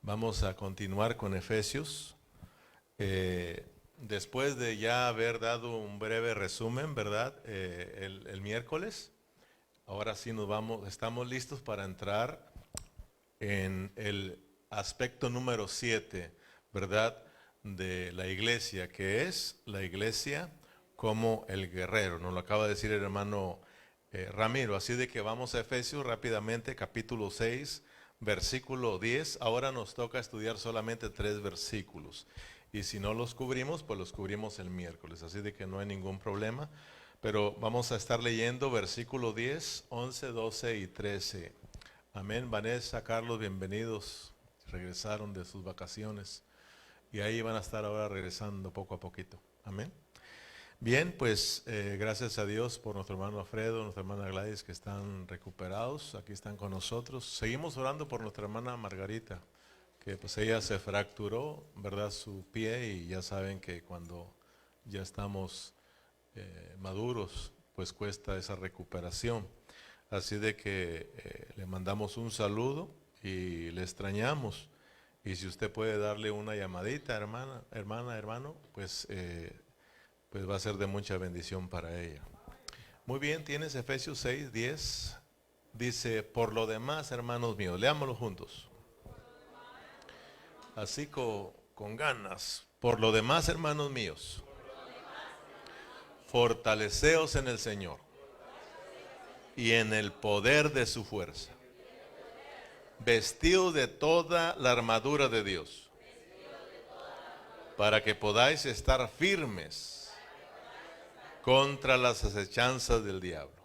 Vamos a continuar con Efesios. Después de ya haber dado un breve resumen, ¿verdad? El miércoles, ahora sí estamos listos para entrar en el aspecto número 7, ¿verdad? De la iglesia, que es la iglesia como el guerrero. Nos lo acaba de decir el hermano Ramiro. Así de que vamos a Efesios rápidamente, capítulo 6, versículo 10. Ahora nos toca estudiar solamente 3 versículos. Y si no los cubrimos, pues los cubrimos el miércoles. Así de que no hay ningún problema. Pero vamos a estar leyendo versículo 10, 11, 12 y 13. Amén. Vanessa, Carlos, bienvenidos. Regresaron de sus vacaciones. Y ahí van a estar ahora regresando poco a poquito. Amén. Bien, pues gracias a Dios por nuestro hermano Alfredo, nuestra hermana Gladys, que están recuperados, aquí están con nosotros. Seguimos orando por nuestra hermana Margarita, que pues ella se fracturó, ¿verdad?, su pie, y ya saben que cuando ya estamos maduros, pues cuesta esa recuperación. Así de que le mandamos un saludo y le extrañamos. Y si usted puede darle una llamadita, hermano, pues va a ser de mucha bendición para ella. Muy bien, tienes Efesios 6, 10. Dice, por lo demás, hermanos míos, leámoslo juntos. Así con ganas. Por lo demás, hermanos míos, fortaleceos en el Señor y en el poder de su fuerza. Vestidos de toda la armadura de Dios, para que podáis estar firmes contra las acechanzas del diablo.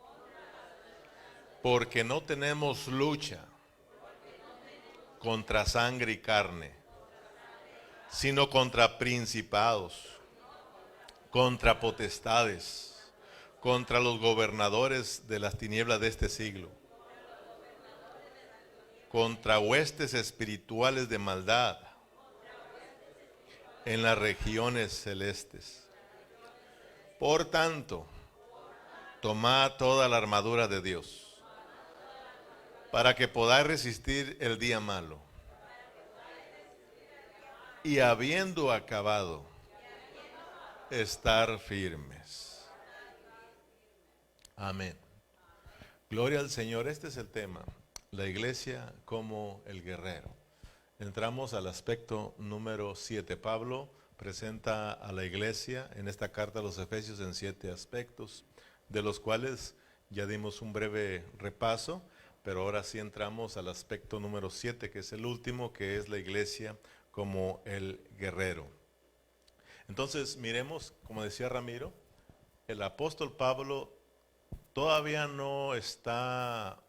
Porque no tenemos lucha contra sangre y carne, sino contra principados, contra potestades, contra los gobernadores de las tinieblas de este siglo, contra huestes espirituales de maldad en las regiones celestes. Por tanto, tomad toda la armadura de Dios, para que podáis resistir el día malo. Y habiendo acabado, estar firmes. Amén. Gloria al Señor. Este es el tema. La iglesia como el guerrero. Entramos al aspecto número 7. Pablo presenta a la iglesia en esta carta a los Efesios en 7 aspectos, de los cuales ya dimos un breve repaso, pero ahora sí entramos al aspecto número 7, que es el último, que es la iglesia como el guerrero. Entonces miremos, como decía Ramiro, el apóstol Pablo todavía no está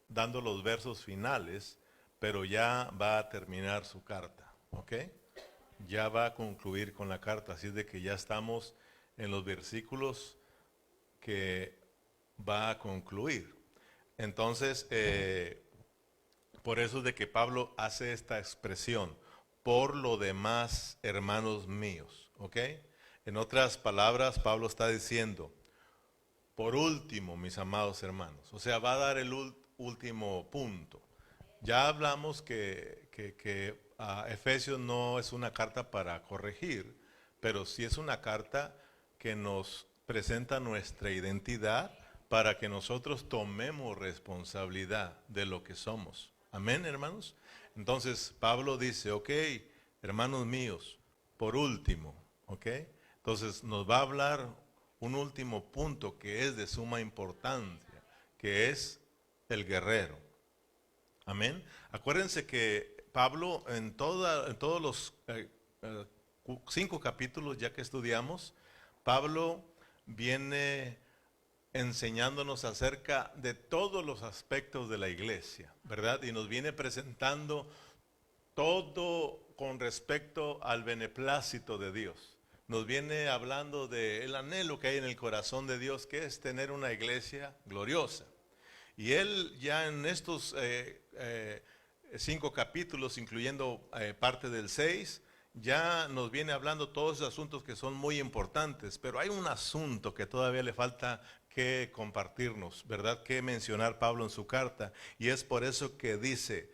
dando los versos finales, pero ya va a terminar su carta, ¿ok? Ya va a concluir con la carta, así es de que ya estamos en los versículos que va a concluir. Entonces, por eso es de que Pablo hace esta expresión, por lo demás, hermanos míos, ¿ok? En otras palabras, Pablo está diciendo, por último, mis amados hermanos, o sea, va a dar el último punto. Ya hablamos que Efesios no es una carta para corregir, pero sí es una carta que nos presenta nuestra identidad para que nosotros tomemos responsabilidad de lo que somos. Amén, hermanos. Entonces Pablo dice, ok, hermanos míos, por último, ok. Entonces nos va a hablar un último punto que es de suma importancia, que es el guerrero. Amén. Acuérdense que Pablo en todos los 5 capítulos ya que estudiamos, Pablo viene enseñándonos acerca de todos los aspectos de la iglesia, ¿verdad? Y nos viene presentando todo con respecto al beneplácito de Dios. Nos viene hablando del anhelo que hay en el corazón de Dios, que es tener una iglesia gloriosa. Y él ya en estos 5 capítulos, incluyendo parte del 6, ya nos viene hablando todos esos asuntos que son muy importantes, pero hay un asunto que todavía le falta que compartirnos, ¿verdad? Que mencionar Pablo en su carta, y es por eso que dice,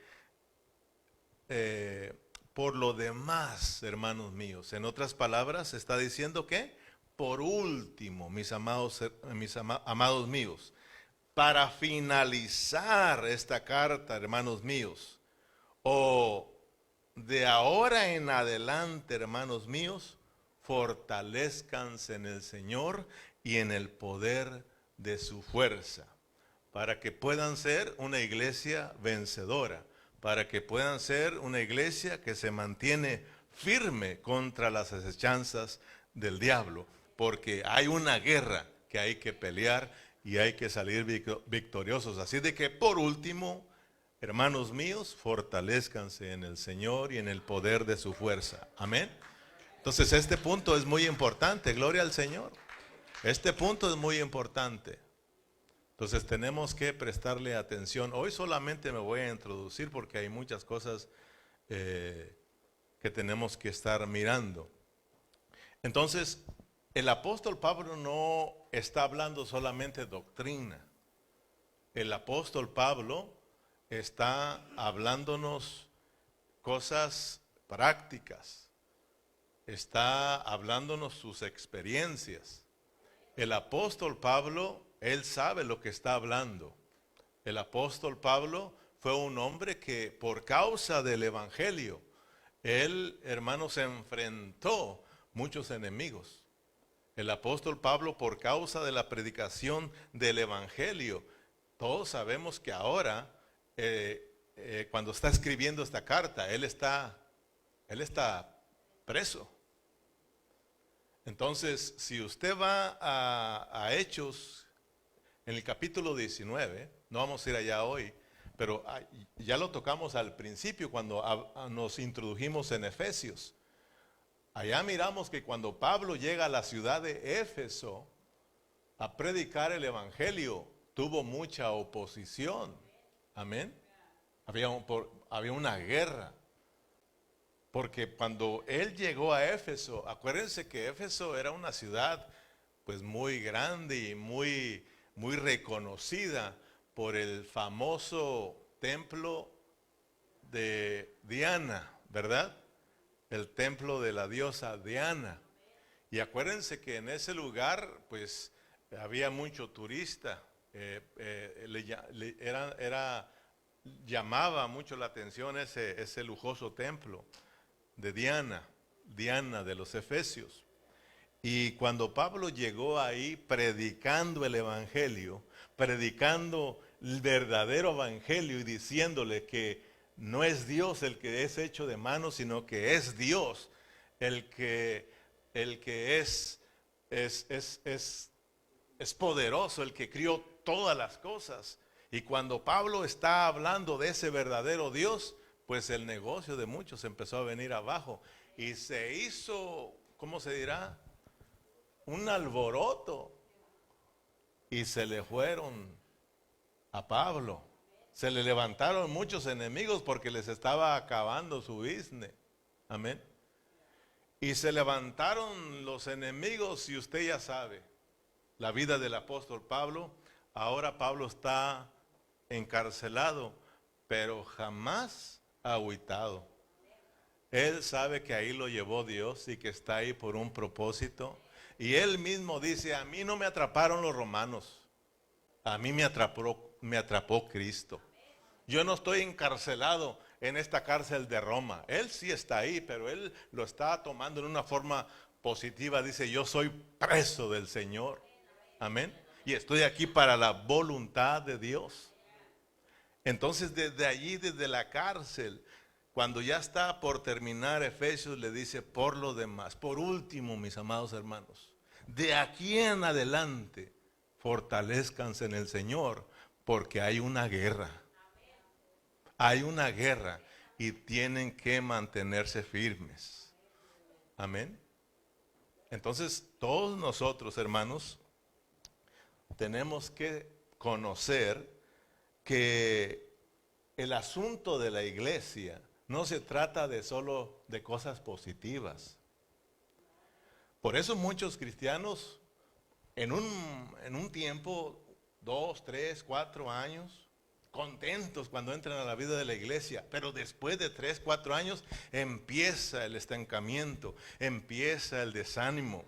por lo demás, hermanos míos. En otras palabras, está diciendo que, por último, mis amados míos, para finalizar esta carta, hermanos míos, o de ahora en adelante, hermanos míos, fortalezcanse en el Señor y en el poder de su fuerza, para que puedan ser una iglesia vencedora, para que puedan ser una iglesia que se mantiene firme contra las acechanzas del diablo, porque hay una guerra que hay que pelear y hay que salir victoriosos. Así de que, por último, hermanos míos, fortalezcanse en el Señor y en el poder de su fuerza. Amén. Entonces este punto es muy importante, gloria al Señor. Este punto es muy importante. Entonces tenemos que prestarle atención. Hoy solamente me voy a introducir porque hay muchas cosas que tenemos que estar mirando. Entonces, el apóstol Pablo no está hablando solamente de doctrina. El apóstol Pablo está hablándonos cosas prácticas. Está hablándonos sus experiencias. El apóstol Pablo, él sabe lo que está hablando. El apóstol Pablo fue un hombre que por causa del evangelio, él, hermanos, se enfrentó muchos enemigos. El apóstol Pablo, por causa de la predicación del evangelio, todos sabemos que ahora, cuando está escribiendo esta carta, él está preso. Entonces, si usted va a Hechos, en el capítulo 19, no vamos a ir allá hoy, pero ya lo tocamos al principio cuando nos introdujimos en Efesios. Allá miramos que cuando Pablo llega a la ciudad de Éfeso a predicar el evangelio, tuvo mucha oposición. Amén. Había una guerra. Porque cuando él llegó a Éfeso, acuérdense que Éfeso era una ciudad pues muy grande y muy reconocida por el famoso templo de Diana, ¿verdad? El templo de la diosa Diana. Y acuérdense que en ese lugar pues había mucho turista, llamaba mucho la atención ese lujoso templo de Diana de los Efesios. Y cuando Pablo llegó ahí predicando el evangelio, predicando el verdadero evangelio y diciéndole que no es Dios el que es hecho de manos, sino que es Dios el que es poderoso, el que crió todas las cosas. Y cuando Pablo está hablando de ese verdadero Dios, pues el negocio de muchos empezó a venir abajo y se hizo, ¿cómo se dirá? Un alboroto, y se le fueron a Pablo. Se le levantaron muchos enemigos porque les estaba acabando su business. Amén. Y se levantaron los enemigos y usted ya sabe la vida del apóstol Pablo. Ahora Pablo está encarcelado, pero jamás agüitado. Él sabe que ahí lo llevó Dios y que está ahí por un propósito. Y él mismo dice, a mí no me atraparon los romanos, a mí me atrapó Cristo. Yo no estoy encarcelado en esta cárcel de Roma. Él sí está ahí, pero él lo está tomando en una forma positiva. Dice, yo soy preso del Señor. Amén. Y estoy aquí para la voluntad de Dios. Entonces desde allí, desde la cárcel, cuando ya está por terminar Efesios, le dice, por lo demás, por último, mis amados hermanos, de aquí en adelante, fortalezcanse en el Señor, porque hay una guerra. Hay una guerra y tienen que mantenerse firmes. Amén. Entonces, todos nosotros, hermanos, tenemos que conocer que el asunto de la iglesia no se trata de solo de cosas positivas. Por eso muchos cristianos en un tiempo, 2, 3, 4 años, contentos cuando entran a la vida de la iglesia, pero después de 3, 4 años empieza el estancamiento, empieza el desánimo.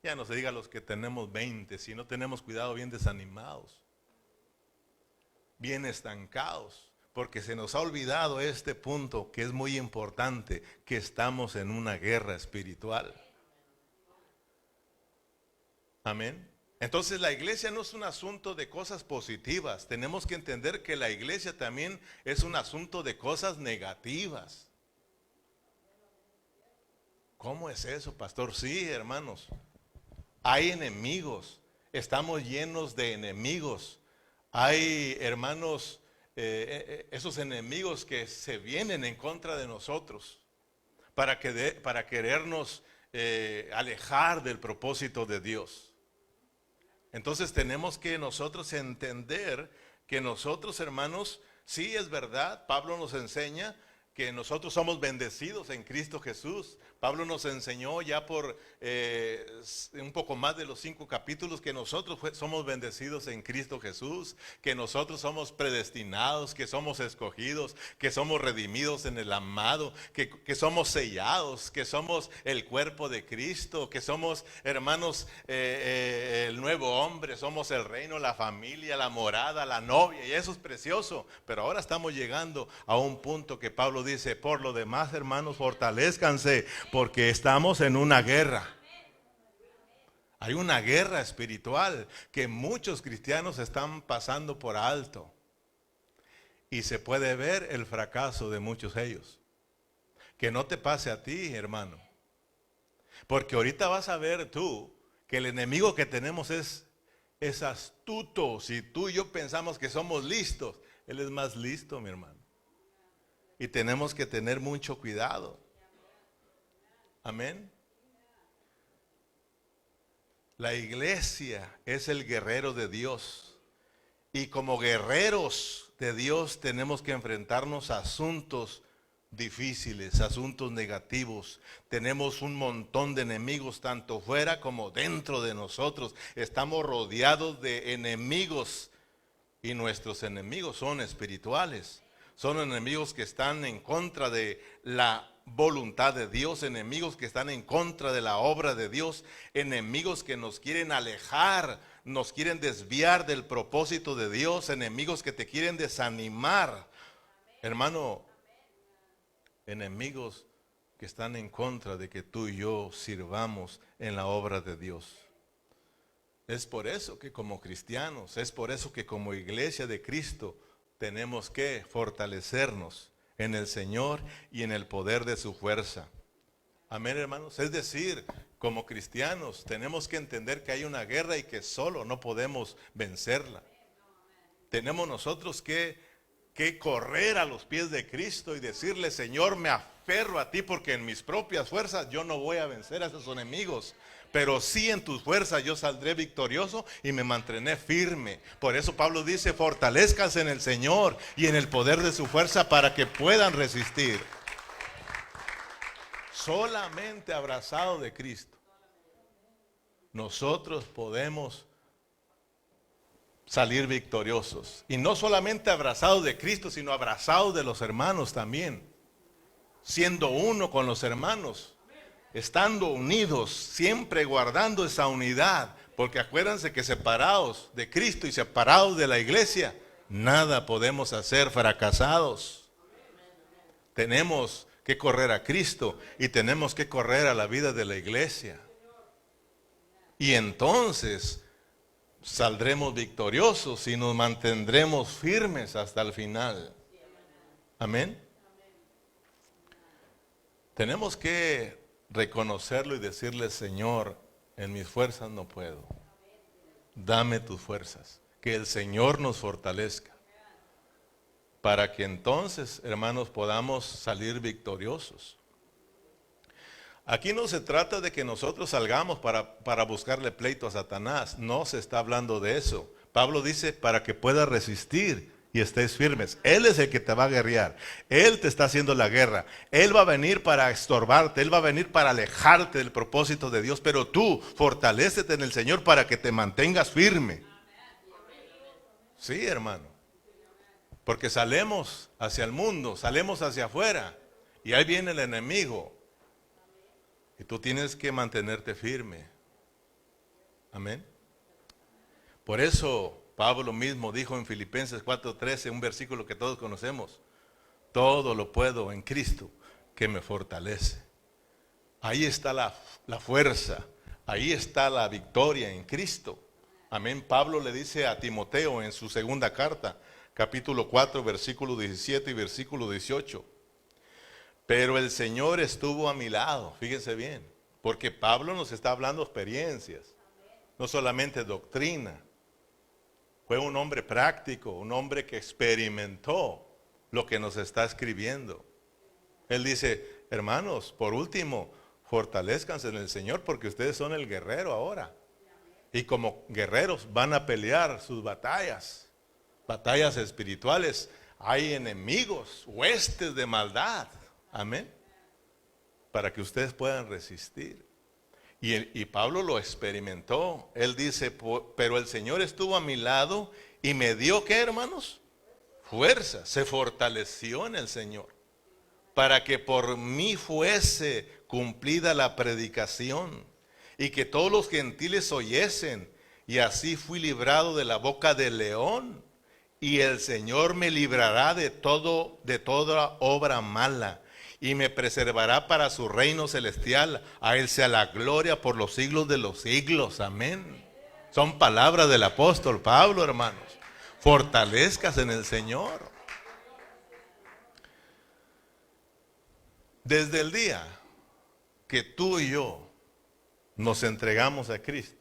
Ya no se diga los que tenemos 20, si no tenemos cuidado, bien desanimados, bien estancados, porque se nos ha olvidado este punto que es muy importante, que estamos en una guerra espiritual. Amén. Entonces la iglesia no es un asunto de cosas positivas. Tenemos que entender que la iglesia también es un asunto de cosas negativas. ¿Cómo es eso, pastor? Sí, hermanos. Hay enemigos. Estamos llenos de enemigos. Hay, hermanos, esos enemigos que se vienen en contra de nosotros para querernos alejar del propósito de Dios. Entonces tenemos que nosotros entender que nosotros, hermanos, sí es verdad, Pablo nos enseña que nosotros somos bendecidos en Cristo Jesús. Pablo nos enseñó ya por un poco más de los 5 capítulos que nosotros somos bendecidos en Cristo Jesús, que nosotros somos predestinados, que somos escogidos, que somos redimidos en el amado, que somos sellados, que somos el cuerpo de Cristo, que somos, hermanos, el nuevo hombre, somos el reino, la familia, la morada, la novia, y eso es precioso. Pero ahora estamos llegando a un punto que Pablo dice: por lo demás, hermanos, fortalezcanse, porque estamos en una guerra. Hay una guerra espiritual que muchos cristianos están pasando por alto. Y se puede ver el fracaso de muchos de ellos. Que no te pase a ti, hermano. Porque ahorita vas a ver tú que el enemigo que tenemos es astuto. Si tú y yo pensamos que somos listos, él es más listo, mi hermano. Y tenemos que tener mucho cuidado. Amén. La iglesia es el guerrero de Dios. Y como guerreros de Dios tenemos que enfrentarnos a asuntos difíciles, asuntos negativos. Tenemos un montón de enemigos, tanto fuera como dentro de nosotros. Estamos rodeados de enemigos. Y nuestros enemigos son espirituales. Son enemigos que están en contra de la voluntad de Dios, enemigos que están en contra de la obra de Dios, enemigos que nos quieren alejar, nos quieren desviar del propósito de Dios, enemigos que te quieren desanimar. Hermano, enemigos que están en contra de que tú y yo sirvamos en la obra de Dios. Es por eso que como cristianos, es por eso que como iglesia de Cristo tenemos que fortalecernos en el Señor y en el poder de su fuerza. Amén, hermanos. Es decir, como cristianos tenemos que entender que hay una guerra y que solo no podemos vencerla. Tenemos nosotros que correr a los pies de Cristo y decirle: Señor, me aferro a ti, porque en mis propias fuerzas yo no voy a vencer a esos enemigos, pero sí en tus fuerzas yo saldré victorioso y me mantendré firme. Por eso Pablo dice: fortalezcanse en el Señor y en el poder de su fuerza para que puedan resistir. Solamente abrazado de Cristo nosotros podemos salir victoriosos. Y no solamente abrazados de Cristo, sino abrazados de los hermanos también. Siendo uno con los hermanos. Estando unidos, siempre guardando esa unidad. Porque acuérdense que separados de Cristo y separados de la iglesia, nada podemos hacer, fracasados. Tenemos que correr a Cristo y tenemos que correr a la vida de la iglesia. Y entonces saldremos victoriosos y nos mantendremos firmes hasta el final. Amén. Tenemos que reconocerlo y decirle: Señor, en mis fuerzas no puedo. Dame tus fuerzas. Que el Señor nos fortalezca. Para que entonces, hermanos, podamos salir victoriosos. Aquí no se trata de que nosotros salgamos para buscarle pleito a Satanás. No se está hablando de eso. Pablo dice: para que puedas resistir y estés firmes. Él es el que te va a guerrear. Él te está haciendo la guerra. Él va a venir para estorbarte. Él va a venir para alejarte del propósito de Dios. Pero tú fortalécete en el Señor para que te mantengas firme. Sí, hermano. Porque salimos hacia el mundo, salimos hacia afuera y ahí viene el enemigo. Y tú tienes que mantenerte firme. Amén. Por eso Pablo mismo dijo en Filipenses 4:13, un versículo que todos conocemos: todo lo puedo en Cristo que me fortalece. Ahí está la fuerza, ahí está la victoria en Cristo. Amén. Pablo le dice a Timoteo en su segunda carta, capítulo 4, versículo 17 y versículo 18. Pero el Señor estuvo a mi lado, fíjense bien, porque Pablo nos está hablando experiencias, no solamente doctrina. Fue un hombre práctico, un hombre que experimentó lo que nos está escribiendo. Él dice: hermanos, por último, fortalezcanse en el Señor, porque ustedes son el guerrero ahora. Y como guerreros van a pelear sus batallas espirituales. Hay enemigos, huestes de maldad. Amén. Para que ustedes puedan resistir. Y Pablo lo experimentó. Él dice: pero el Señor estuvo a mi lado y me dio, ¿qué, hermanos? Fuerza. Se fortaleció en el Señor, para que por mí fuese cumplida la predicación y que todos los gentiles oyesen. Y así fui librado de la boca del león. Y el Señor me librará de toda obra mala, y me preservará para su reino celestial. A Él sea la gloria por los siglos de los siglos. Amén. Son palabras del apóstol Pablo, hermanos. Fortalezcas en el Señor. Desde el día que tú y yo nos entregamos a Cristo,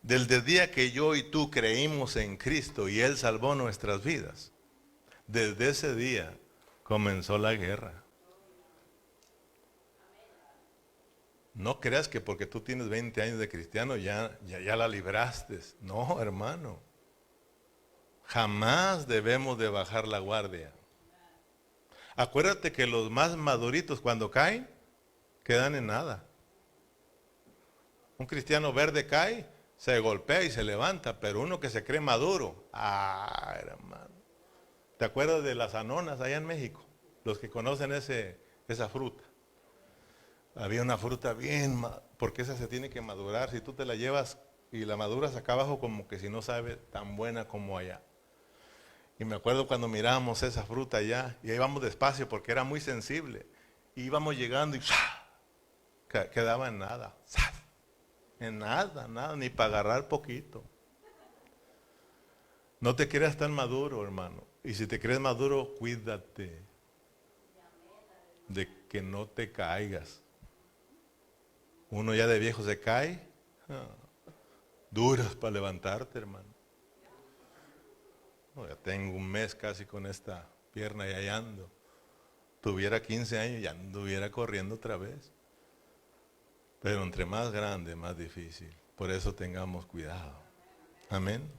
desde el día que yo y tú creímos en Cristo y Él salvó nuestras vidas, desde ese día comenzó la guerra. No creas que porque tú tienes 20 años de cristiano ya la libraste. No, hermano. Jamás debemos de bajar la guardia. Acuérdate que los más maduritos cuando caen, quedan en nada. Un cristiano verde cae, se golpea y se levanta, pero uno que se cree maduro, hermano. ¿Te acuerdas de las anonas allá en México? Los que conocen esa fruta. Había una fruta bien, porque esa se tiene que madurar. Si tú te la llevas y la maduras acá abajo, como que si no sabe tan buena como allá. Y me acuerdo cuando mirábamos esa fruta allá, y ahí íbamos despacio porque era muy sensible. Y íbamos llegando y quedaba en nada. En nada, ni para agarrar poquito. No te creas tan maduro, hermano. Y si te crees maduro, cuídate de que no te caigas. Uno ya de viejo se cae, duras para levantarte, hermano. Ya tengo un mes casi con esta pierna y ahí ando. Tuviera 15 años ya anduviera corriendo otra vez. Pero entre más grande, más difícil. Por eso tengamos cuidado. Amén.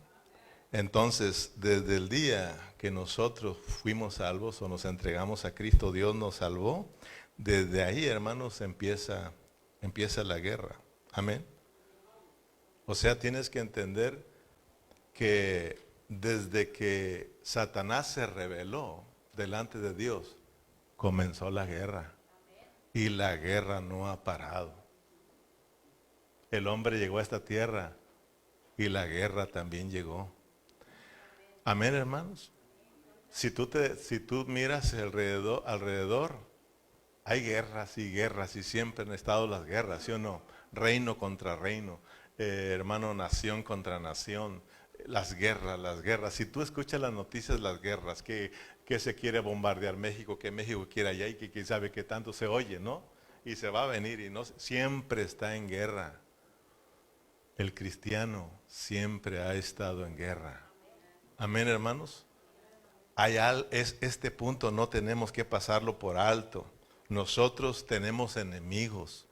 Entonces, desde el día que nosotros fuimos salvos o nos entregamos a Cristo, Dios nos salvó. Desde ahí, hermanos, empieza la guerra. Amén. O sea, tienes que entender que desde que Satanás se rebeló delante de Dios, comenzó la guerra. Y la guerra no ha parado. El hombre llegó a esta tierra y la guerra también llegó. Amén, hermanos. Si tú miras alrededor, hay guerras y siempre han estado las guerras, ¿sí o no? Reino contra reino, hermano, nación contra nación, las guerras. Si tú escuchas las noticias, las guerras, que se quiere bombardear México, que México quiere allá y que quién sabe qué tanto se oye, ¿no? Y se va a venir y no, siempre está en guerra. El cristiano siempre ha estado en guerra. Amén, hermanos. Este punto no tenemos que pasarlo por alto. Nosotros tenemos enemigos.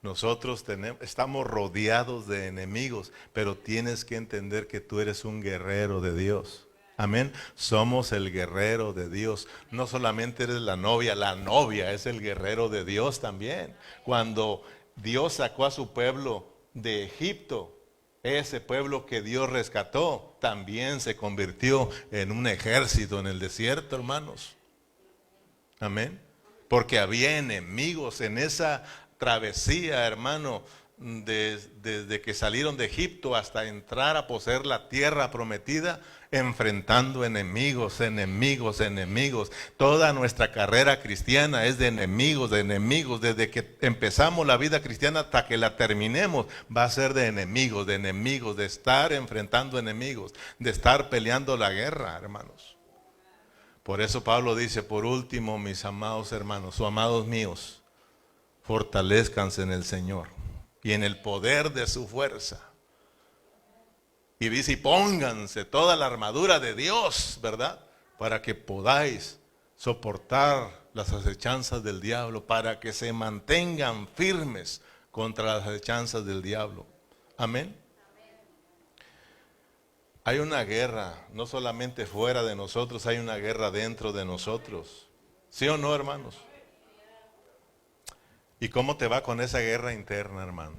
Nosotros estamos rodeados de enemigos, pero tienes que entender que tú eres un guerrero de Dios. Amén. Somos el guerrero de Dios. No solamente eres la novia es el guerrero de Dios también. Cuando Dios sacó a su pueblo de Egipto, ese pueblo que Dios rescató también se convirtió en un ejército en el desierto, hermanos. Amén. Porque había enemigos en esa travesía, hermano, desde que salieron de Egipto hasta entrar a poseer la tierra prometida, enfrentando enemigos, enemigos, enemigos. Toda nuestra carrera cristiana es de enemigos, de enemigos. Desde que empezamos la vida cristiana hasta que la terminemos, va a ser de enemigos, de estar enfrentando enemigos, de estar peleando la guerra, hermanos. Por eso Pablo dice, por último, mis amados hermanos, o amados míos, fortalezcanse en el Señor y en el poder de su fuerza. Y dice, y pónganse toda la armadura de Dios, ¿verdad? Para que podáis soportar las acechanzas del diablo, para que se mantengan firmes contra las acechanzas del diablo. Amén. Hay una guerra, no solamente fuera de nosotros, hay una guerra dentro de nosotros. ¿Sí o no, hermanos? ¿Y cómo te va con esa guerra interna, hermano?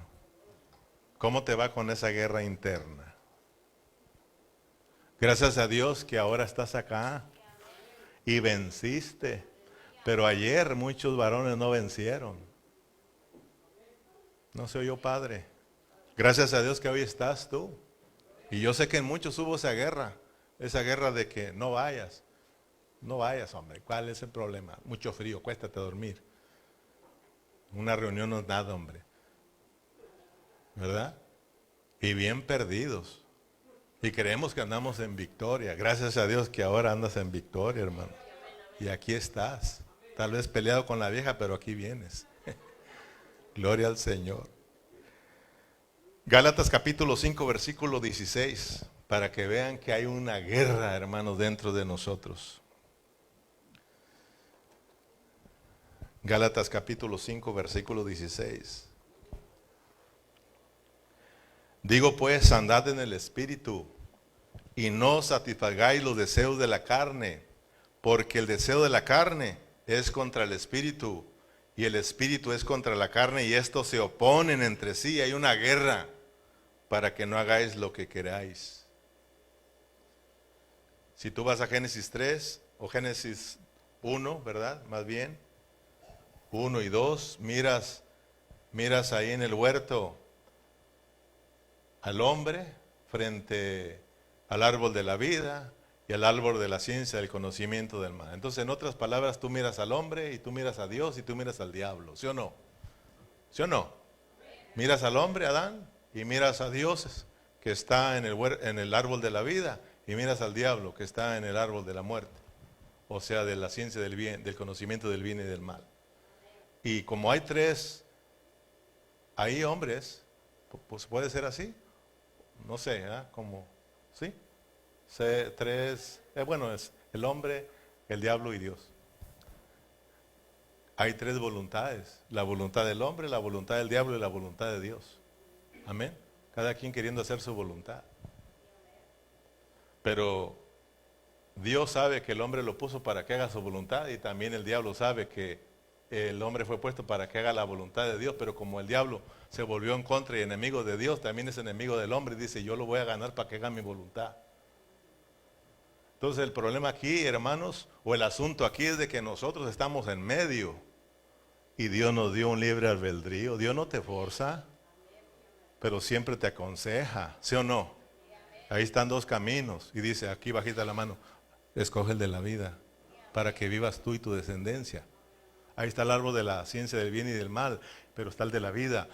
¿Cómo te va con esa guerra interna? Gracias a Dios que ahora estás acá y venciste. Pero ayer muchos varones no vencieron. No se oyó, Padre. Gracias a Dios que hoy estás tú. Y yo sé que en muchos hubo esa guerra de que no vayas, hombre. ¿Cuál es el problema? Mucho frío, cuéstate dormir. Una reunión no es nada, hombre. ¿Verdad? Y bien perdidos. Y creemos que andamos en victoria. Gracias a Dios que ahora andas en victoria, hermano. Y aquí estás. Tal vez peleado con la vieja, pero aquí vienes. Gloria al Señor. Gálatas capítulo 5, versículo 16. Para que vean que hay una guerra, hermanos, dentro de nosotros. Gálatas capítulo 5, versículo 16. Digo pues, andad en el Espíritu, y no satisfagáis los deseos de la carne, porque el deseo de la carne es contra el Espíritu, y el Espíritu es contra la carne, y estos se oponen entre sí. Hay una guerra para que no hagáis lo que queráis. Si tú vas a Génesis 3 o Génesis 1, ¿verdad? Más bien, 1 y 2, miras ahí en el huerto al hombre frente al árbol de la vida y al árbol de la ciencia del conocimiento del mal. Entonces, en otras palabras, tú miras al hombre y tú miras a Dios y tú miras al diablo, ¿sí o no? ¿Sí o no? Miras al hombre, Adán, y miras a Dios que está en el árbol de la vida, y miras al diablo que está en el árbol de la muerte, o sea, de la ciencia del bien, del conocimiento del bien y del mal. Y como hay tres, ahí hombres, pues puede ser así, no sé, ¿eh? Como, ¿sí? Tres, bueno, es el hombre, el diablo y Dios. Hay tres voluntades, la voluntad del hombre, la voluntad del diablo y la voluntad de Dios. Amén. Cada quien queriendo hacer su voluntad. Pero Dios sabe que el hombre lo puso para que haga su voluntad, y también el diablo sabe que el hombre fue puesto para que haga la voluntad de Dios, pero como el diablo se volvió en contra y enemigo de Dios, también es enemigo del hombre, y dice, yo lo voy a ganar para que haga mi voluntad. Entonces el problema aquí, hermanos, o el asunto aquí es de que nosotros estamos en medio y Dios nos dio un libre albedrío. Dios no te forza, pero siempre te aconseja, ¿sí o no? Ahí están dos caminos y dice, aquí bajita la mano, escoge el de la vida para que vivas tú y tu descendencia. Ahí está el árbol de la ciencia del bien y del mal, pero está el de la vida.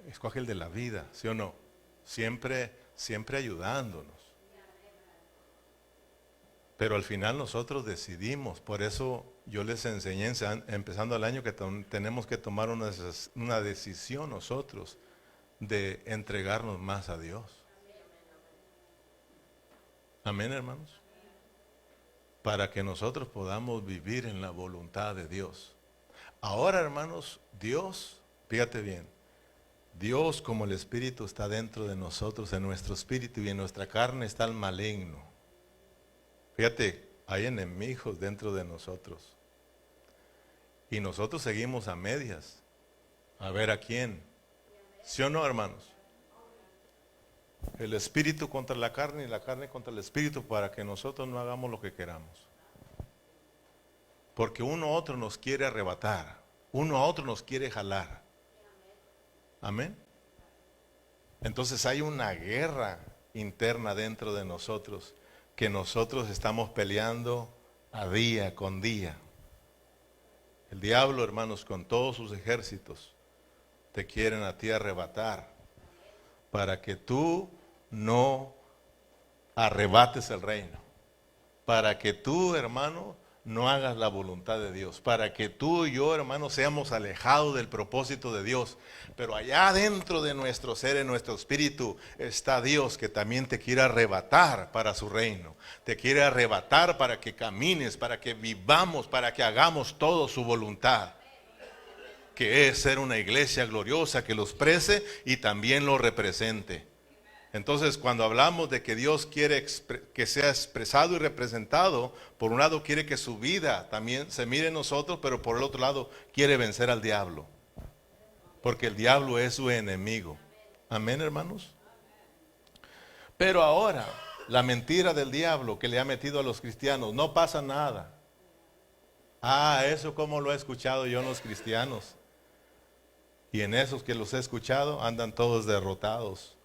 Escoge el de la vida, ¿sí o no? Siempre ayudándonos. Pero al final nosotros decidimos. Por eso yo les enseñé empezando el año que tenemos que tomar una decisión nosotros de entregarnos más a Dios. Amén, hermanos. Para que nosotros podamos vivir en la voluntad de Dios. Ahora, hermanos, Dios, fíjate bien, Dios como el Espíritu está dentro de nosotros, en nuestro espíritu, y en nuestra carne está el maligno. Fíjate, hay enemigos dentro de nosotros. Y nosotros seguimos a medias. A ver a quién. ¿Sí o no, hermanos? El espíritu contra la carne y la carne contra el espíritu para que nosotros no hagamos lo que queramos. Porque uno a otro nos quiere arrebatar, uno a otro nos quiere jalar. Amén. Entonces hay una guerra interna dentro de nosotros que nosotros estamos peleando a día con día. El diablo, hermanos, con todos sus ejércitos, te quieren a ti arrebatar para que tú no arrebates el reino. Para que tú, hermano, no hagas la voluntad de Dios. Para que tú y yo, hermano, seamos alejados del propósito de Dios. Pero allá dentro de nuestro ser, en nuestro espíritu, está Dios que también te quiere arrebatar para su reino. Te quiere arrebatar para que camines, para que vivamos, para que hagamos todo su voluntad. Que es ser una iglesia gloriosa que lo exprese y también lo represente. Entonces, cuando hablamos de que Dios quiere que sea expresado y representado, por un lado quiere que su vida también se mire en nosotros, pero por el otro lado quiere vencer al diablo. Porque el diablo es su enemigo. Amén, hermanos. Pero ahora, la mentira del diablo que le ha metido a los cristianos, no pasa nada. Eso como lo he escuchado yo en los cristianos. Y en esos que los he escuchado andan todos derrotados.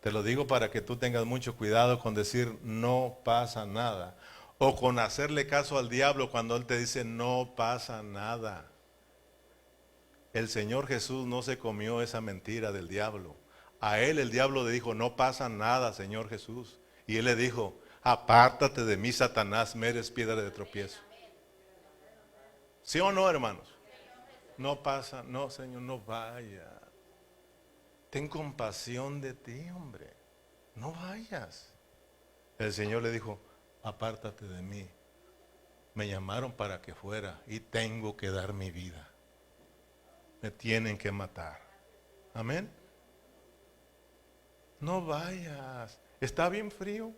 Te lo digo para que tú tengas mucho cuidado con decir no pasa nada. O con hacerle caso al diablo cuando él te dice no pasa nada. El Señor Jesús no se comió esa mentira del diablo. A él el diablo le dijo no pasa nada, Señor Jesús. Y él le dijo apártate de mí, Satanás, me eres piedra de tropiezo. ¿Sí o no, hermanos? No pasa, no, Señor, no vaya. Ten compasión de ti, hombre. No vayas. El Señor le dijo, apártate de mí. Me llamaron para que fuera y tengo que dar mi vida. Me tienen que matar. Amén. No vayas. Está bien frío.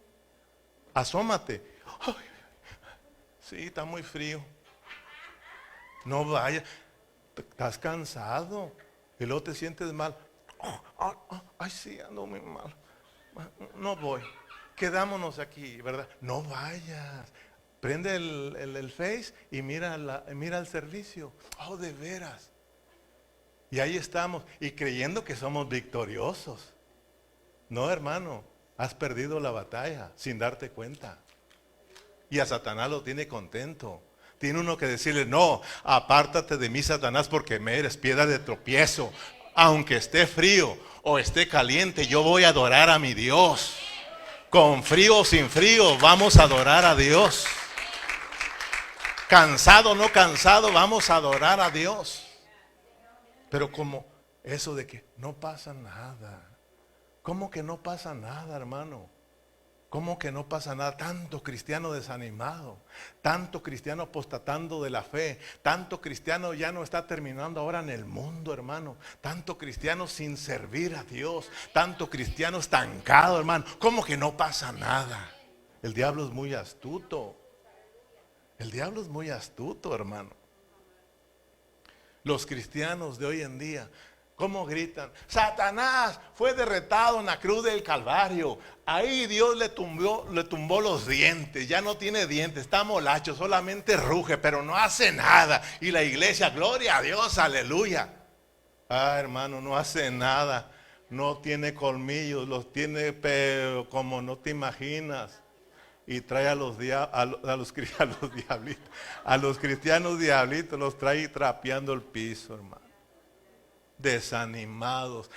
Asómate. Ay, sí, está muy frío. No vayas. Estás cansado. Y luego te sientes mal. Ay, sí, ando muy mal. No voy. Quedámonos aquí, ¿verdad? No vayas. Prende el Face y mira el servicio. Oh, de veras. Y ahí estamos. Y creyendo que somos victoriosos. No, hermano. Has perdido la batalla sin darte cuenta. Y a Satanás lo tiene contento. Tiene uno que decirle, no, apártate de mí, Satanás, porque me eres piedra de tropiezo. Aunque esté frío o esté caliente, yo voy a adorar a mi Dios. Con frío o sin frío, vamos a adorar a Dios. Cansado o no cansado, vamos a adorar a Dios. Pero como eso de que no pasa nada. ¿Cómo que no pasa nada, hermano? ¿Cómo que no pasa nada? Tanto cristiano desanimado, tanto cristiano apostatando de la fe, tanto cristiano ya no está terminando ahora en el mundo, hermano. Tanto cristiano sin servir a Dios, tanto cristiano estancado, hermano. ¿Cómo que no pasa nada? El diablo es muy astuto. El diablo es muy astuto, hermano. Los cristianos de hoy en día, ¿cómo gritan? Satanás fue derrotado en la cruz del Calvario. Ahí Dios le tumbó los dientes. Ya no tiene dientes, está molacho, solamente ruge, pero no hace nada. Y la iglesia, gloria a Dios, aleluya. Hermano, no hace nada. No tiene colmillos, los tiene pero como no te imaginas. Y trae a los diablitos, a los cristianos diablitos, los trae trapeando el piso, hermano. Desanimados,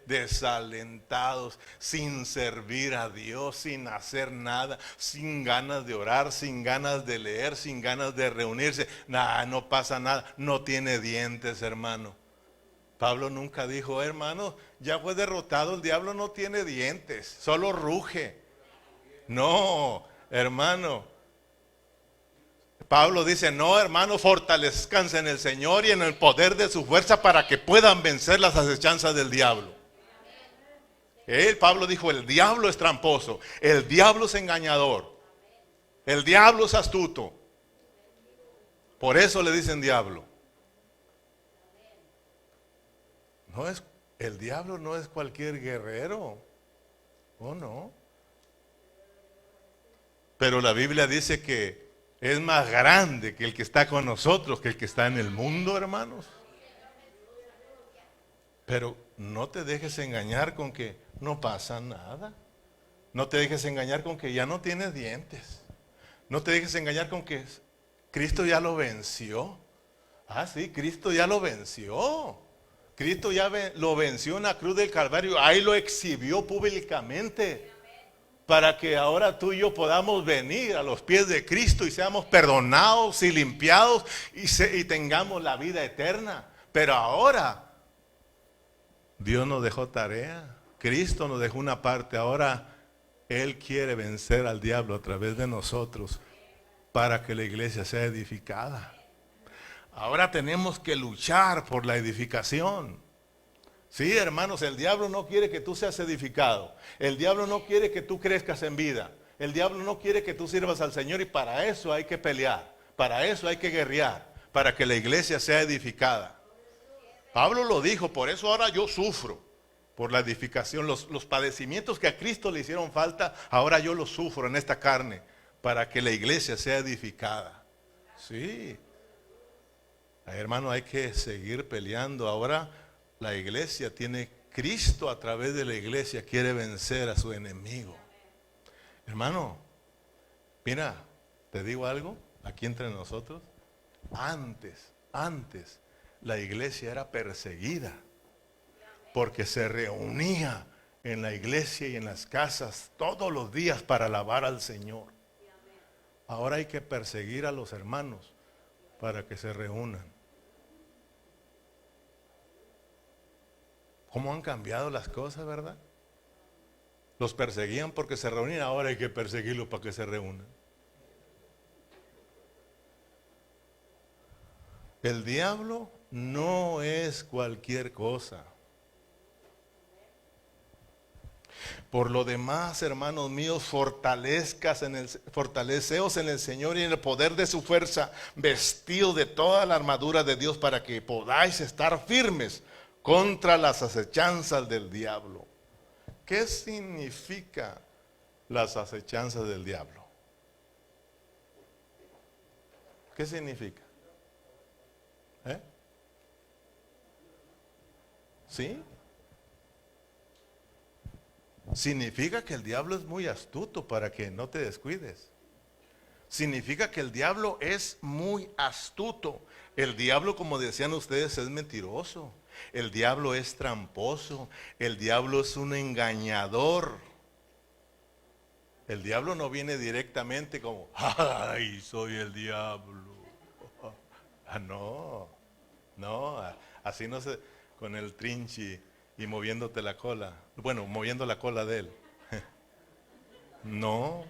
desalentados, sin servir a Dios, sin hacer nada, sin ganas de orar, sin ganas de leer, sin ganas de reunirse. No pasa nada, no tiene dientes, hermano. Pablo nunca dijo, hermano, ya fue derrotado, el diablo no tiene dientes, solo ruge. No, hermano. Pablo dice, no, hermano, fortalezcanse en el Señor y en el poder de su fuerza para que puedan vencer las acechanzas del diablo. Pablo dijo, el diablo es tramposo, el diablo es engañador, el diablo es astuto. Por eso le dicen diablo. El diablo no es cualquier guerrero. ¿O no? Pero la Biblia dice que es más grande que el que está con nosotros, que el que está en el mundo, hermanos. Pero no te dejes engañar con que no pasa nada. No te dejes engañar con que ya no tienes dientes. No te dejes engañar con que Cristo ya lo venció. Ah, sí, Cristo ya lo venció. Cristo ya lo venció en la cruz del Calvario. Ahí lo exhibió públicamente. Para que ahora tú y yo podamos venir a los pies de Cristo y seamos perdonados y limpiados y tengamos la vida eterna. Pero ahora Dios nos dejó tarea. Cristo nos dejó una parte. Ahora Él quiere vencer al diablo a través de nosotros para que la iglesia sea edificada. Ahora tenemos que luchar por la edificación. Sí, hermanos, el diablo no quiere que tú seas edificado. El diablo no quiere que tú crezcas en vida. El diablo no quiere que tú sirvas al Señor y para eso hay que pelear. Para eso hay que guerrear. Para que la iglesia sea edificada. Pablo lo dijo, por eso ahora yo sufro por la edificación. Los padecimientos que a Cristo le hicieron falta, ahora yo los sufro en esta carne. Para que la iglesia sea edificada. Sí. Hermano, hay que seguir peleando. Ahora la iglesia tiene, Cristo a través de la iglesia quiere vencer a su enemigo. Hermano, mira, te digo algo, aquí entre nosotros, antes, la iglesia era perseguida, porque se reunía en la iglesia y en las casas todos los días para alabar al Señor. Ahora hay que perseguir a los hermanos para que se reúnan. ¿Cómo han cambiado las cosas, verdad? Los perseguían porque se reunían, ahora hay que perseguirlos para que se reúnan. El diablo no es cualquier cosa. Por lo demás, hermanos míos, fortaleceos en el Señor y en el poder de su fuerza, vestidos de toda la armadura de Dios para que podáis estar firmes contra las acechanzas del diablo. ¿Qué significa las acechanzas del diablo? ¿Qué significa? ¿Sí? Significa que el diablo es muy astuto para que no te descuides. Significa que el diablo es muy astuto. El diablo, como decían ustedes, es mentiroso. El diablo es tramposo. El diablo es un engañador. El diablo no viene directamente como, ¡ay, soy el diablo! No, así no se, con el trinchi y moviéndote la cola. Bueno, moviendo la cola de él. No.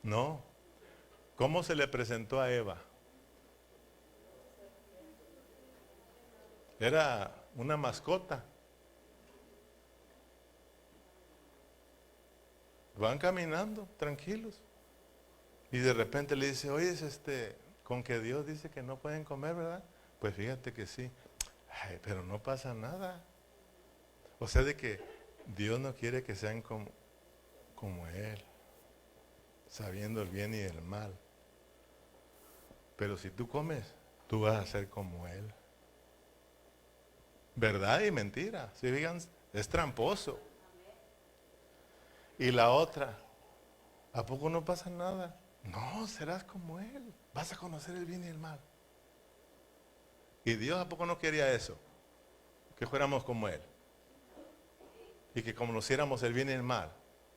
No. ¿Cómo se le presentó a Eva? Era una mascota. Van caminando tranquilos. Y de repente le dice, oye, con que Dios dice que no pueden comer, ¿verdad? Pues fíjate que sí. Ay, pero no pasa nada. O sea, de que Dios no quiere que sean como Él, sabiendo el bien y el mal. Pero si tú comes, tú vas a ser como Él. Verdad y mentira. Si digan, es tramposo. Y la otra, ¿a poco no pasa nada? No, serás como Él. Vas a conocer el bien y el mal. Y Dios ¿a poco no quería eso? Que fuéramos como Él. Y que conociéramos el bien y el mal,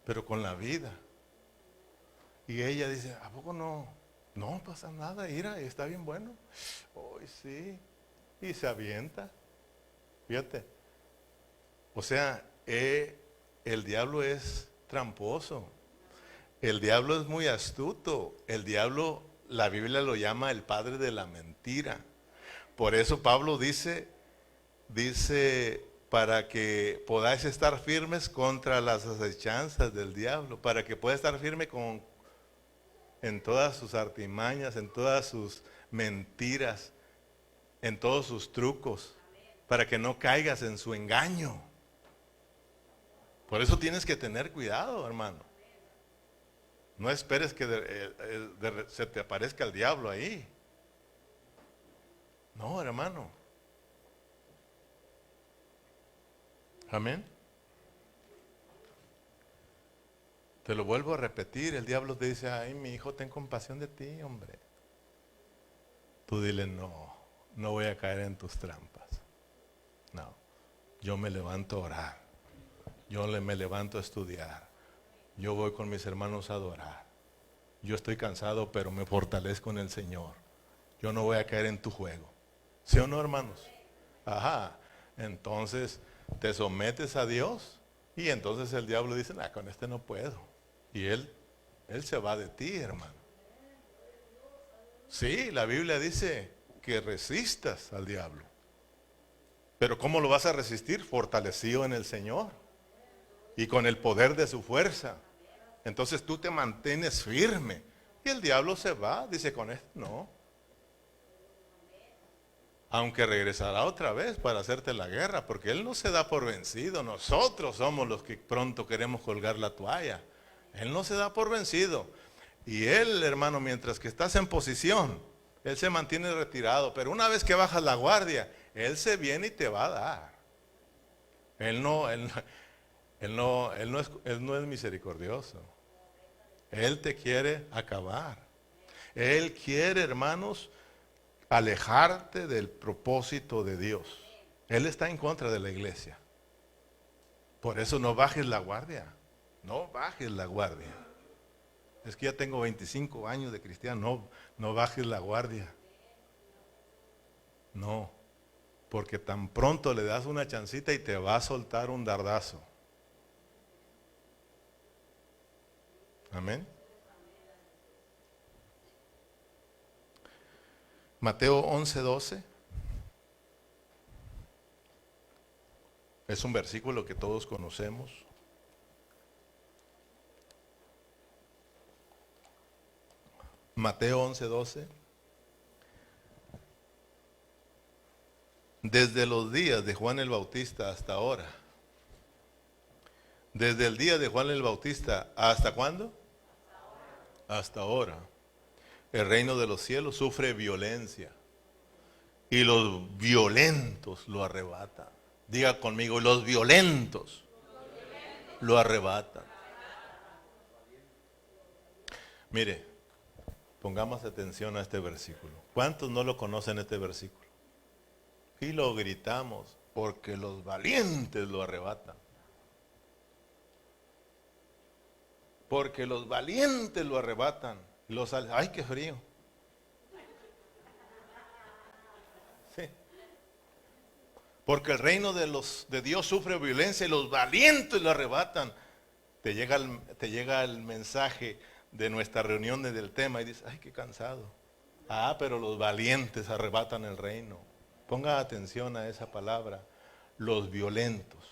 pero con la vida. Y ella dice, ¿a poco no? No pasa nada, mira, está bien bueno. Hoy sí. Y se avienta. Fíjate. O sea, el diablo es tramposo. El diablo es muy astuto. El diablo, la Biblia lo llama el padre de la mentira. Por eso Pablo dice, para que podáis estar firmes contra las acechanzas del diablo, para que pueda estar firme en todas sus artimañas, en todas sus mentiras. en todos sus trucos, para que no caigas en su engaño. Por eso tienes que tener cuidado, hermano. No esperes que se te aparezca el diablo ahí. No, hermano. Amén. Te lo vuelvo a repetir, el diablo te dice, ay, mi hijo, ten compasión de ti, hombre. Tú dile, no voy a caer en tus trampas. No, yo me levanto a orar. Yo me levanto a estudiar. Yo voy con mis hermanos a adorar. Yo estoy cansado, pero me fortalezco en el Señor. Yo no voy a caer en tu juego. ¿Sí o no, hermanos? Ajá. Entonces te sometes a Dios y entonces el diablo dice, con este no puedo. Y él se va de ti, hermano. Sí, la Biblia dice que resistas al diablo. Pero ¿cómo lo vas a resistir? Fortalecido en el Señor y con el poder de su fuerza. Entonces tú te mantienes firme y el diablo se va, dice, con esto no. Aunque regresará otra vez para hacerte la guerra, porque él no se da por vencido. Nosotros somos los que pronto queremos colgar la toalla. Él no se da por vencido. Y él, hermano, mientras que estás en posición, él se mantiene retirado. Pero una vez que bajas la guardia, él se viene y te va a dar. Él no es misericordioso. Él te quiere acabar. Él quiere, hermanos, alejarte del propósito de Dios. Él está en contra de la iglesia. Por eso no bajes la guardia. No bajes la guardia. Es que ya tengo 25 años de cristiano. No bajes la guardia. No. Porque tan pronto le das una chancita y te va a soltar un dardazo. Amén. Mateo 11:12 es un versículo que todos conocemos. Mateo 11:12. Desde los días de Juan el Bautista hasta ahora. Desde el día de Juan el Bautista, ¿hasta cuándo? Hasta ahora. El reino de los cielos sufre violencia y los violentos lo arrebatan. Diga conmigo, los violentos lo arrebatan. Mire, pongamos atención a este versículo. ¿Cuántos no lo conocen este versículo? Y lo gritamos porque los valientes lo arrebatan. Porque los valientes lo arrebatan. ¡Ay, qué frío! Sí. Porque el reino de Dios sufre violencia y los valientes lo arrebatan. Te llega el mensaje de nuestra reunión del tema y dices, ¡ay, qué cansado! Pero los valientes arrebatan el reino. Ponga atención a esa palabra. Los violentos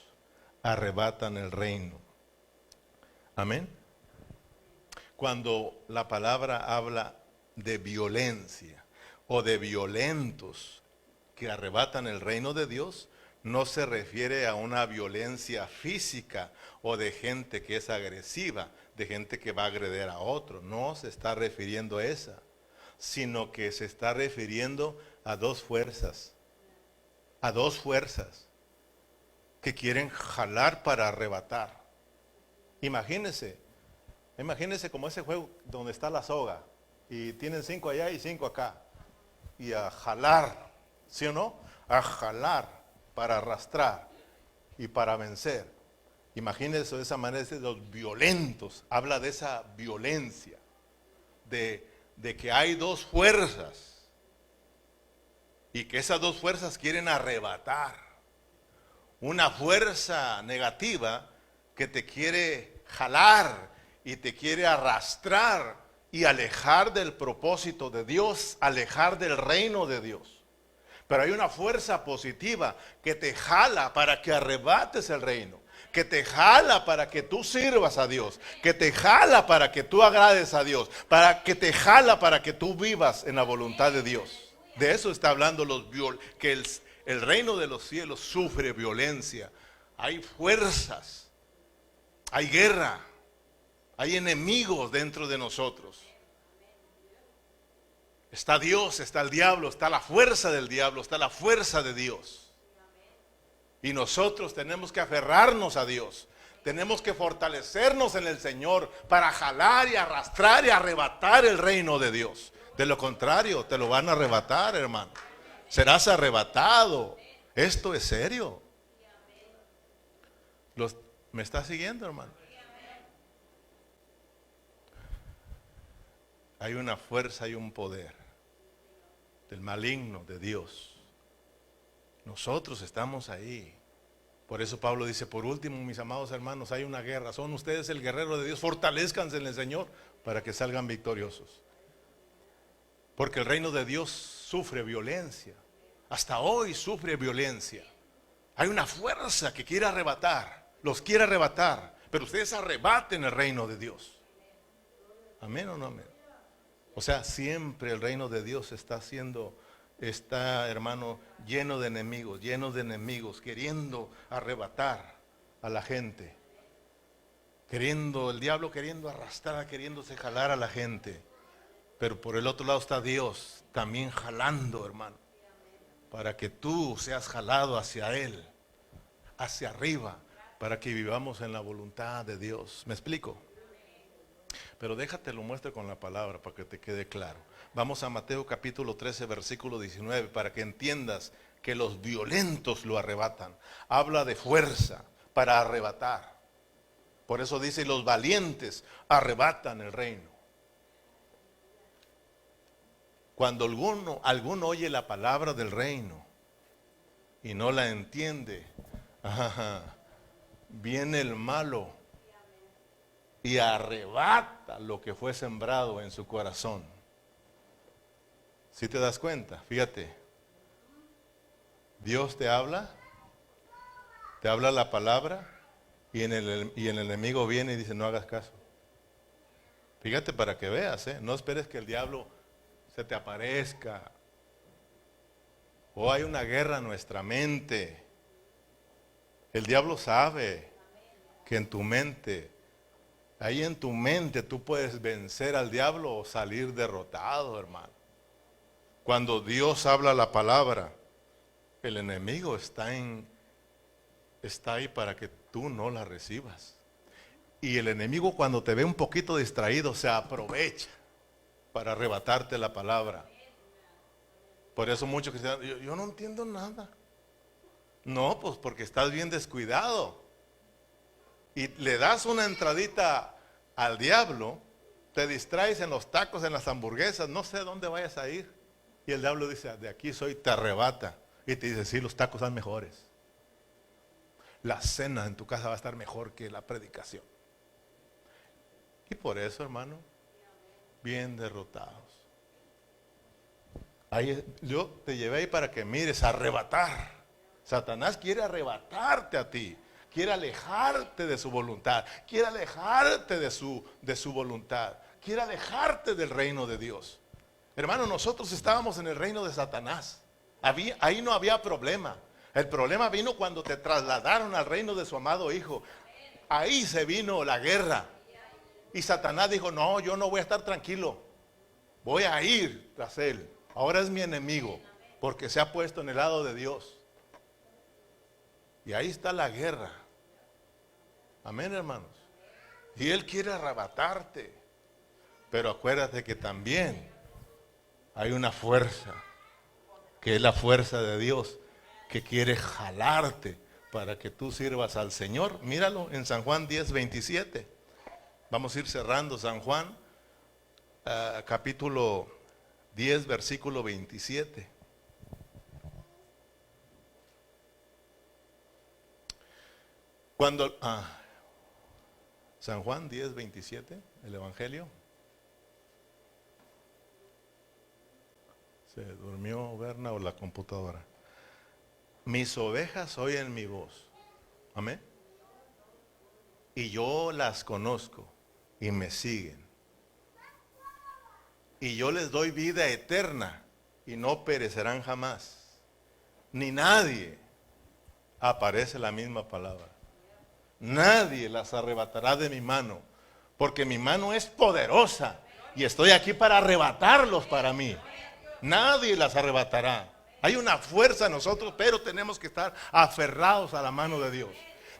arrebatan el reino. Amén. Cuando la palabra habla de violencia o de violentos que arrebatan el reino de Dios, no se refiere a una violencia física o de gente que es agresiva, de gente que va a agredir a otro. No se está refiriendo a esa, sino que se está refiriendo a dos fuerzas que quieren jalar para arrebatar. Imagínense como ese juego donde está la soga y tienen 5 allá y 5 acá y a jalar, ¿sí o no? A jalar para arrastrar y para vencer. Imagínense de esa manera, de los violentos, habla de esa violencia, de que hay dos fuerzas y que esas dos fuerzas quieren arrebatar. Una fuerza negativa que te quiere jalar y te quiere arrastrar y alejar del propósito de Dios, alejar del reino de Dios. Pero hay una fuerza positiva que te jala para que arrebates el reino, que te jala para que tú sirvas a Dios, que te jala para que tú agrades a Dios, que te jala para que tú vivas en la voluntad de Dios. De eso está hablando que el reino de los cielos sufre violencia. Hay fuerzas, hay guerra, hay enemigos dentro de nosotros. Está Dios, está el diablo, está la fuerza del diablo, está la fuerza de Dios. Y nosotros tenemos que aferrarnos a Dios. Tenemos que fortalecernos en el Señor para jalar y arrastrar y arrebatar el reino de Dios. De lo contrario, te lo van a arrebatar, hermano. Serás arrebatado. Esto es serio. ¿Me está siguiendo, hermano? Hay una fuerza y un poder del maligno, de Dios. Nosotros estamos ahí. Por eso Pablo dice, por último, mis amados hermanos, hay una guerra. Son ustedes el guerrero de Dios. Fortalezcanse en el Señor para que salgan victoriosos. Porque el reino de Dios sufre violencia. Hasta hoy sufre violencia. Hay una fuerza que quiere arrebatar. Los quiere arrebatar. Pero ustedes arrebaten el reino de Dios. ¿Amén o no amén? O sea, siempre el reino de Dios está, hermano, lleno de enemigos, queriendo arrebatar a la gente. El diablo queriendo arrastrar, queriéndose jalar a la gente. Pero por el otro lado está Dios también jalando, hermano, para que tú seas jalado hacia Él, hacia arriba, para que vivamos en la voluntad de Dios. ¿Me explico? Pero déjate lo muestre con la palabra para que te quede claro. Vamos a Mateo capítulo 13, versículo 19, para que entiendas que los violentos lo arrebatan. Habla de fuerza para arrebatar. Por eso dice, los valientes arrebatan el reino. Cuando alguno oye la palabra del reino y no la entiende, viene el malo y arrebata lo que fue sembrado en su corazón. ¿Sí te das cuenta? Fíjate, Dios te habla la palabra y el enemigo viene y dice, no hagas caso. Fíjate para que veas, no esperes que el diablo se te aparezca. O hay una guerra en nuestra mente. El diablo sabe que en tu mente, ahí en tu mente tú puedes vencer al diablo o salir derrotado, hermano. Cuando Dios habla la palabra, el enemigo está ahí para que tú no la recibas. Y el enemigo, cuando te ve un poquito distraído, se aprovecha para arrebatarte la palabra. Por eso muchos cristianos, yo no entiendo nada. No, pues porque estás bien descuidado. Y le das una entradita al diablo, te distraes en los tacos, en las hamburguesas, no sé dónde vayas a ir. Y el diablo dice, de aquí soy, te arrebata. Y te dice, sí, los tacos son mejores. La cena en tu casa va a estar mejor que la predicación. Y por eso, hermano, bien derrotados. Yo te llevé ahí para que mires, arrebatar. Satanás quiere arrebatarte a ti. Quiere alejarte de su voluntad. Quiere alejarte de su voluntad. Quiere alejarte del reino de Dios. Hermano, nosotros estábamos en el reino de Satanás. Ahí no había problema. El problema vino cuando te trasladaron al reino de su amado Hijo. Ahí se vino la guerra. Y Satanás dijo, no, yo no voy a estar tranquilo. Voy a ir tras él. Ahora es mi enemigo, porque se ha puesto en el lado de Dios. Y ahí está la guerra. Amén, hermanos. Y él quiere arrebatarte. Pero acuérdate que también hay una fuerza, que es la fuerza de Dios, que quiere jalarte para que tú sirvas al Señor. Míralo en San Juan 10, 27. Vamos a ir cerrando San Juan, capítulo 10, versículo 27. San Juan 10, 27, el Evangelio. Se durmió Berna o la computadora. Mis ovejas oyen mi voz. Amén. Y yo las conozco y me siguen. Y yo les doy vida eterna y no perecerán jamás. Ni nadie, aparece la misma palabra. Nadie las arrebatará de mi mano, porque mi mano es poderosa y estoy aquí para arrebatarlos para mí. Nadie las arrebatará. Hay una fuerza en nosotros, pero tenemos que estar aferrados a la mano de Dios.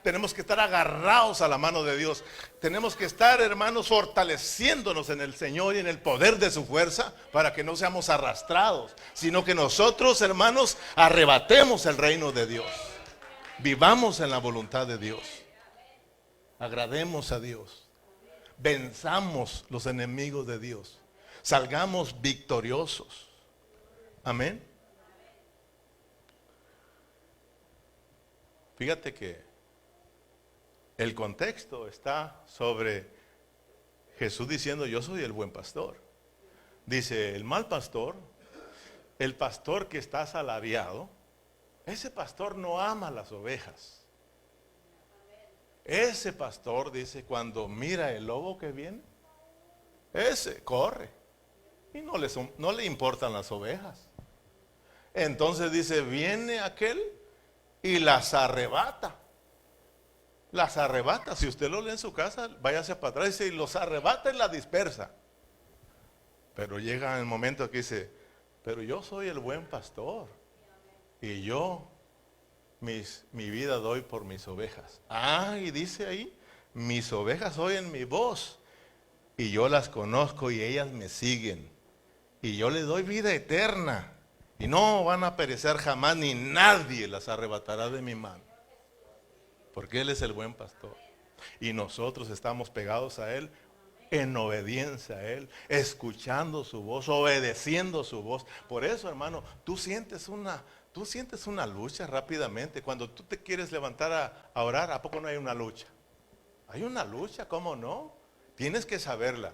Tenemos que estar agarrados a la mano de Dios. Tenemos que estar, hermanos, fortaleciéndonos en el Señor y en el poder de su fuerza para que no seamos arrastrados, sino que nosotros, hermanos, arrebatemos el reino de Dios. Vivamos en la voluntad de Dios. Agrademos a Dios. Venzamos los enemigos de Dios. Salgamos victoriosos. Amén. Fíjate que el contexto está sobre Jesús diciendo: yo soy el buen pastor. Dice: el mal pastor, el pastor que está asalariado, ese pastor no ama las ovejas. Ese pastor, dice, cuando mira el lobo que viene, ese corre y no le importan las ovejas. Entonces dice: viene aquel y las arrebata. Las arrebata. Si usted lo lee en su casa, váyase para atrás, dice, y los arrebata y las dispersa. Pero llega el momento que dice: pero yo soy el buen pastor y yo mi vida doy por mis ovejas. Y dice ahí: mis ovejas oyen mi voz y yo las conozco y ellas me siguen y yo les doy vida eterna y no van a perecer jamás, ni nadie las arrebatará de mi mano, porque Él es el buen pastor y nosotros estamos pegados a Él, en obediencia a Él, escuchando su voz, obedeciendo su voz. Por eso, hermano, tú sientes una lucha rápidamente. Cuando tú te quieres levantar a orar, ¿a poco no hay una lucha? Hay una lucha, ¿cómo no? Tienes que saberla.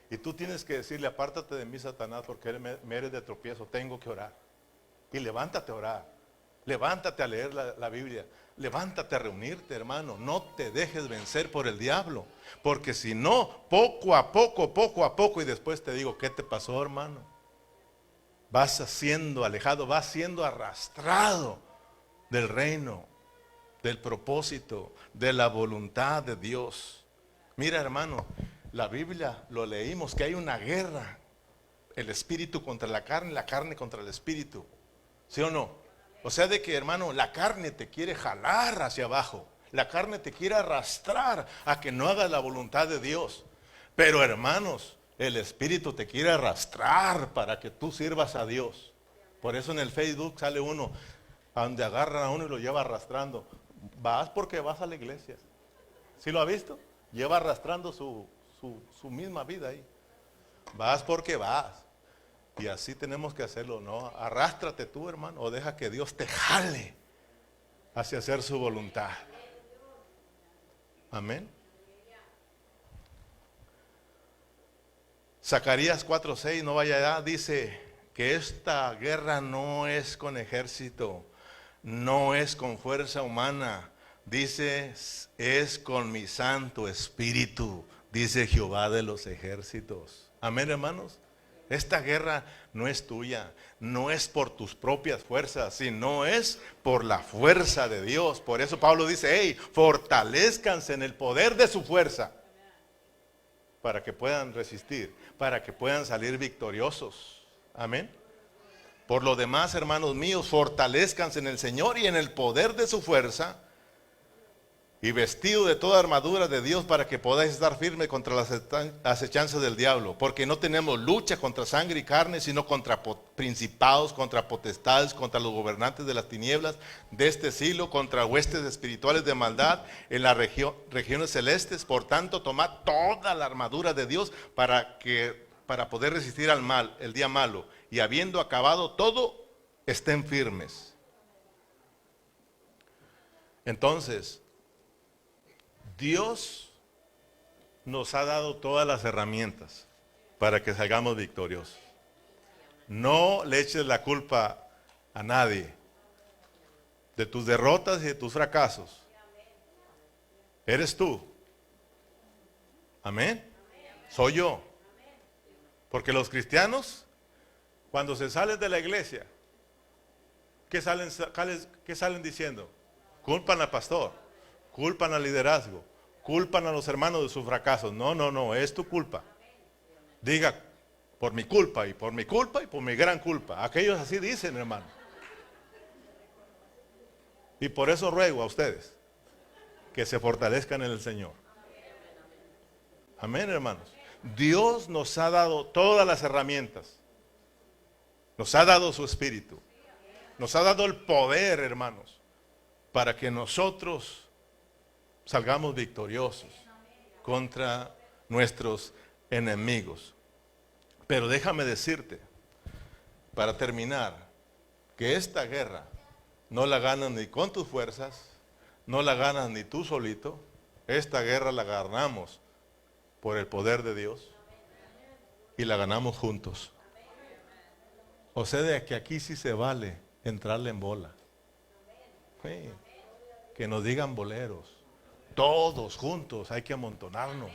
Y tú tienes que decirle: apártate de mí, Satanás, porque me eres de tropiezo, tengo que orar. Y levántate a orar. Levántate a leer la Biblia. Levántate a reunirte, hermano. No te dejes vencer por el diablo. Porque si no, poco a poco, y después te digo: ¿qué te pasó, hermano? Vas siendo alejado, vas siendo arrastrado del reino, del propósito, de la voluntad de Dios. Mira, hermano, la Biblia lo leímos, que hay una guerra. El espíritu contra la carne contra el espíritu. ¿Sí o no? O sea, de que, hermano, la carne te quiere jalar hacia abajo. La carne te quiere arrastrar a que no hagas la voluntad de Dios. Pero, hermanos, el espíritu te quiere arrastrar para que tú sirvas a Dios. Por eso en el Facebook sale uno, a donde agarran a uno y lo lleva arrastrando. Vas porque vas a la iglesia. ¿Sí lo ha visto? Lleva arrastrando su misma vida ahí. Vas porque vas. Y así tenemos que hacerlo, ¿no? Arrástrate tú, hermano, o deja que Dios te jale hacia hacer su voluntad. Amén. Zacarías 4:6, no vaya allá, dice que esta guerra no es con ejército, no es con fuerza humana, dice: es con mi Santo Espíritu, dice Jehová de los ejércitos. Amén, hermanos. Esta guerra no es tuya, no es por tus propias fuerzas, sino es por la fuerza de Dios. Por eso Pablo dice: fortalezcanse en el poder de su fuerza, para que puedan resistir, para que puedan salir victoriosos. Amén. Por lo demás, hermanos míos, fortalezcanse en el Señor y en el poder de su fuerza, y vestido de toda armadura de Dios, para que podáis estar firmes contra las acechanzas del diablo. Porque no tenemos lucha contra sangre y carne, sino contra principados, contra potestades, contra los gobernantes de las tinieblas de este siglo, contra huestes espirituales de maldad en las regiones celestes. Por tanto, tomad toda la armadura de Dios para poder resistir al mal, el día malo, y habiendo acabado todo, estén firmes. Entonces, Dios nos ha dado todas las herramientas para que salgamos victoriosos. No le eches la culpa a nadie de tus derrotas y de tus fracasos. Eres tú. Amén. Soy yo. Porque los cristianos Cuando se salen de la iglesia, ¿qué salen diciendo? Culpan al pastor, culpan al liderazgo, culpan a los hermanos de sus fracasos. No, no, no, es tu culpa. Diga, por mi culpa y por mi culpa y por mi gran culpa. Aquellos así dicen, hermano. Y por eso ruego a ustedes que se fortalezcan en el Señor. Amén, hermanos. Dios nos ha dado todas las herramientas. Nos ha dado su espíritu. Nos ha dado el poder, hermanos, para que nosotros salgamos victoriosos contra nuestros enemigos. Pero déjame decirte, para terminar, que esta guerra no la ganas ni con tus fuerzas, no la ganas ni tú solito. Esta guerra la ganamos por el poder de Dios y la ganamos juntos. O sea, de que aquí sí se vale entrarle en bola. Sí. Que nos digan boleros. Todos juntos hay que amontonarnos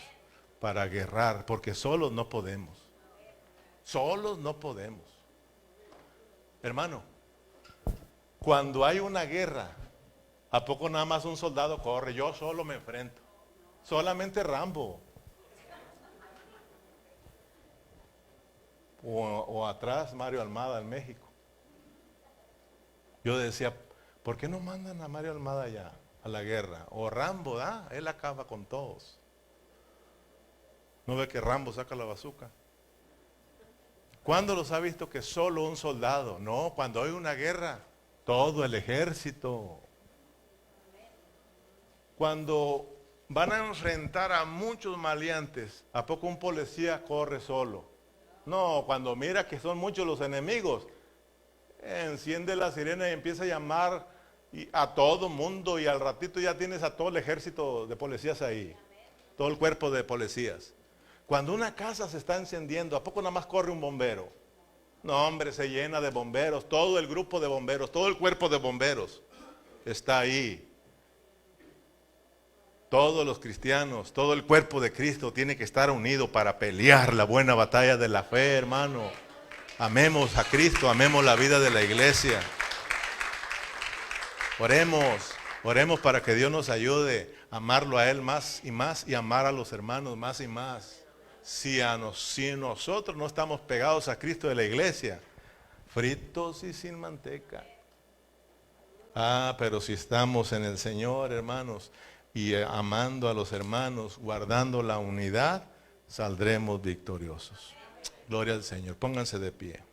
para guerrar, porque solos no podemos. Solos no podemos. Hermano, cuando hay una guerra, ¿a poco nada más un soldado corre? Yo solo me enfrento. Solamente Rambo. O atrás Mario Almada en México. Yo decía, ¿por qué no mandan a Mario Almada allá a la guerra? O Rambo, él acaba con todos. ¿No ve que Rambo saca la bazuca? ¿Cuándo los ha visto que solo un soldado? No, cuando hay una guerra, todo el ejército. Cuando van a enfrentar a muchos maleantes, ¿a poco un policía corre solo? No, cuando mira que son muchos los enemigos, enciende la sirena y empieza a llamar a todo mundo, y al ratito ya tienes a todo el ejército de policías ahí, todo el cuerpo de policías. Cuando una casa se está encendiendo, ¿a poco nada más corre un bombero? No, hombre, se llena de bomberos, todo el grupo de bomberos, todo el cuerpo de bomberos está ahí. Todos los cristianos, todo el cuerpo de Cristo tiene que estar unido para pelear la buena batalla de la fe, hermano. Amemos a Cristo, amemos la vida de la iglesia. Oremos para que Dios nos ayude a amarlo a Él más y más y amar a los hermanos más y más. Si nosotros no estamos pegados a Cristo de la iglesia, fritos y sin manteca. Pero si estamos en el Señor, hermanos, y amando a los hermanos, guardando la unidad, saldremos victoriosos. Gloria al Señor. Pónganse de pie.